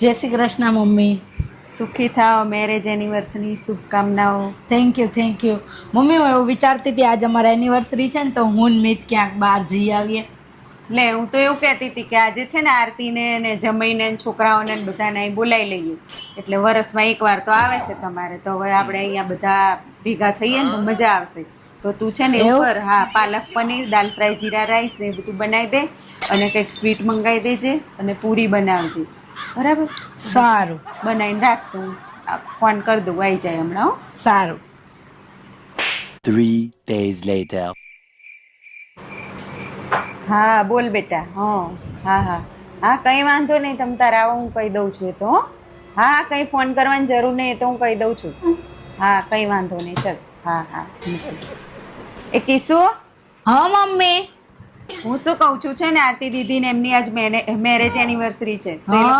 જય શ્રી કૃષ્ણ મમ્મી. સુખી થાઓ, મેરેજ એનિવર્સરી શુભકામનાઓ. Thank you. મમ્મી હું એવું વિચારતી હતી આજે અમારા એનિવર્સરી છે ને તો હું ને મિત ક્યાંક બહાર જઈ આવીએ. લે હું તો એવું કહેતી હતી કે આજે છે ને આરતીને ને જમાઈને ને છોકરાઓને ને બધાને અહીં બોલાવી લઈએ, એટલે વરસમાં એકવાર તો આવે છે તમારે, તો હવે આપણે અહીંયા બધા ભેગા થઈએ ને તો મજા આવશે. તો તું છે ને એવું એવું? કર, હા, પાલક પનીર, દાલ ફ્રાય, જીરા રાઈસ ને એ બધું બનાવી દે અને કંઈક સ્વીટ મંગાવી દેજે અને પૂરી બનાવજે, બરાબર? સારું. બનાવીને રાખ, તો હું ફોન કરી દઉં, આવી જાય હમણાં. હો, સારું. 3 days later. હા બોલ બેટા. હા, કંઈ વાંધો નહીં, તમ તારે આવો હું કહી દઉં છું એ તો. હો, હા, કંઈ ફોન કરવાની જરૂર નહીં, એ તો હું કહી દઉં છું. હા, કંઈ વાંધો નહીં, ચલ. હા. એ કિસ્સુ, હા મમ્મી. હું શું કહું છું છે ને, આરતી દીદીને એમની આજ મેરેજ એનિવર્સરી છે, તો એ હા. લોકો